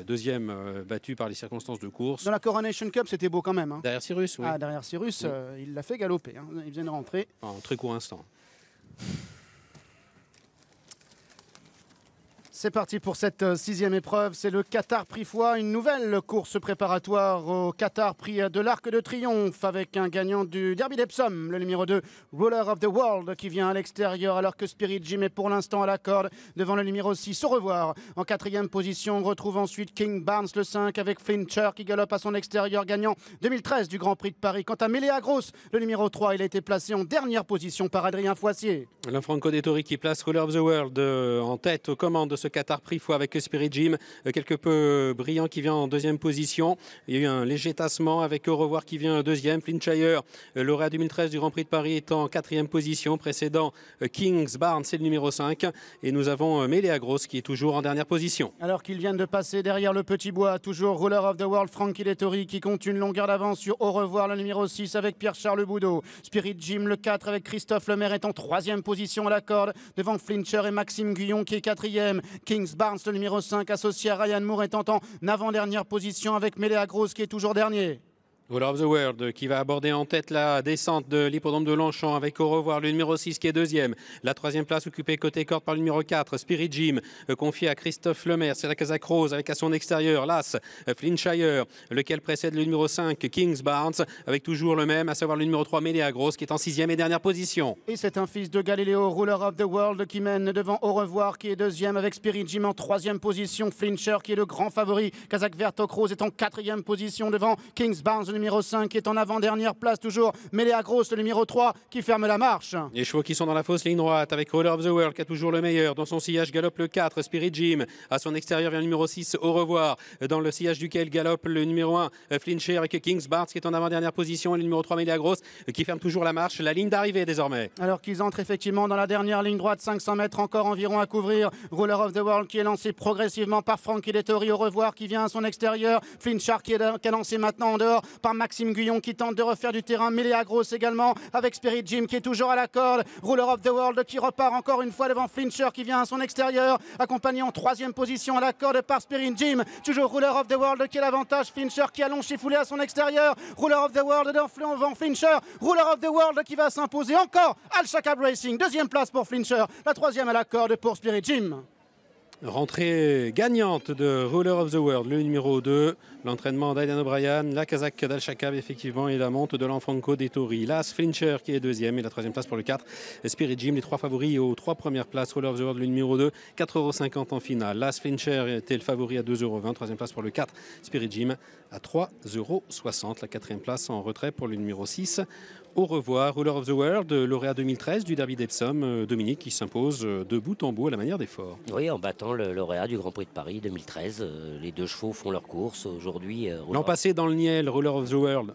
Deuxième battu par les circonstances de course. Dans la Coronation Cup, c'était beau quand même. Hein. Derrière Cyrus, oui. Ah, derrière Cyrus, il l'a fait galoper. Hein. Il vient de rentrer. En très court instant. C'est parti pour cette sixième épreuve. C'est le Qatar Prix Foix, une nouvelle course préparatoire au Qatar Prix de l'Arc de Triomphe avec un gagnant du Derby d'Epsom, le numéro 2, Ruler of the World, qui vient à l'extérieur alors que Spirit Jim est pour l'instant à la corde devant le numéro 6. Au revoir. En quatrième position, on retrouve ensuite King Barnes, le 5, avec Flincher qui galope à son extérieur, gagnant 2013 du Grand Prix de Paris. Quant à Melea Gross, le numéro 3, il a été placé en dernière position par Adrien Foissier. Franco Dettori qui place Ruler of the World en tête aux commandes de ce Qatar Prix Foix avec Spirit Jim, quelque peu brillant, qui vient en deuxième position. Il y a eu un léger tassement avec Au revoir qui vient deuxième. Flintshire, lauréat 2013 du Grand Prix de Paris, est en quatrième position, précédant Kings Barnes, c'est le numéro 5. Et nous avons Melea Gross qui est toujours en dernière position. Alors qu'ils viennent de passer derrière le petit bois, toujours Ruler of the World, Frankie Dettori qui compte une longueur d'avance sur Au revoir, le numéro 6 avec Pierre-Charles Boudot. Spirit Jim, le 4 avec Christophe Lemaire, est en troisième position à la corde devant Flincher et Maxime Guyon qui est quatrième. Kings Barnes, le numéro 5, associé à Ryan Moore, est en avant-dernière position avec Melea Gross qui est toujours dernier. Ruler of the World qui va aborder en tête la descente de l'hippodrome de Longchamp avec Au revoir le numéro 6 qui est deuxième. La troisième place occupée côté corde par le numéro 4, Spirit Jim, confié à Christophe Lemaire. C'est la Casac Rose avec à son extérieur l'As Flintshire, lequel précède le numéro 5, Kings Barnes, avec toujours le même, à savoir le numéro 3, Melea Gross, qui est en sixième et dernière position. Et c'est un fils de Galiléo, Ruler of the World, qui mène devant Au revoir, qui est deuxième avec Spirit Jim en troisième position. Flincher, qui est le grand favori. Kazakh Vertok Rose est en quatrième position devant Kings Barnes, le numéro 5, qui est en avant-dernière place toujours. Melea Gross, le numéro 3, qui ferme la marche. Les chevaux qui sont dans la fausse ligne droite avec Ruler of the World qui a toujours le meilleur. Dans son sillage galope le 4, Spirit Jim. À son extérieur vient le numéro 6, Au revoir. Dans le sillage duquel galope le numéro 1, Flincher, avec Kings Barnes qui est en avant-dernière position. Et le numéro 3, Melea Gross, qui ferme toujours la marche. La ligne d'arrivée désormais. Alors qu'ils entrent effectivement dans la dernière ligne droite, 500 mètres encore environ à couvrir. Ruler of the World qui est lancé progressivement par Frankie Dettori. Au revoir qui vient à son extérieur. Flincher qui est lancé maintenant en dehors par Maxime Guyon qui tente de refaire du terrain. Melea Gross également avec Spirit Jim qui est toujours à la corde. Ruler of the World qui repart encore une fois devant Flincher qui vient à son extérieur, accompagné en troisième position à la corde par Spirit Jim. Toujours Ruler of the World qui a l'avantage. Flincher qui allonge chifoulé à son extérieur. Ruler of the World devant Flincher. Ruler of the World qui va s'imposer encore. Al Shakab Racing, deuxième place pour Flincher. La troisième à la corde pour Spirit Jim. Rentrée gagnante de Ruler of the World, le numéro 2. L'entraînement d'Aidan O'Brien, la Kazakh d'Al Shakab effectivement et la monte de l'Enfranco Dettori. L'As Flincher qui est deuxième et la troisième place pour le 4. Spirit Jim, les trois favoris aux trois premières places. Ruler of the World, le numéro 2, 4,50 € en finale. L'As Flincher était le favori à 2,20 €. Troisième place pour le 4. Spirit Jim à 3,60 €. La quatrième place en retrait pour le numéro 6. Au revoir, Ruler of the World, lauréat 2013 du Derby d'Epsom, Dominique qui s'impose de bout en bout à la manière des forts. Oui, en battant le lauréat du Grand Prix de Paris 2013. Les deux chevaux font leur course. Aujourd'hui, l'an passé dans le Niel, Ruler of the World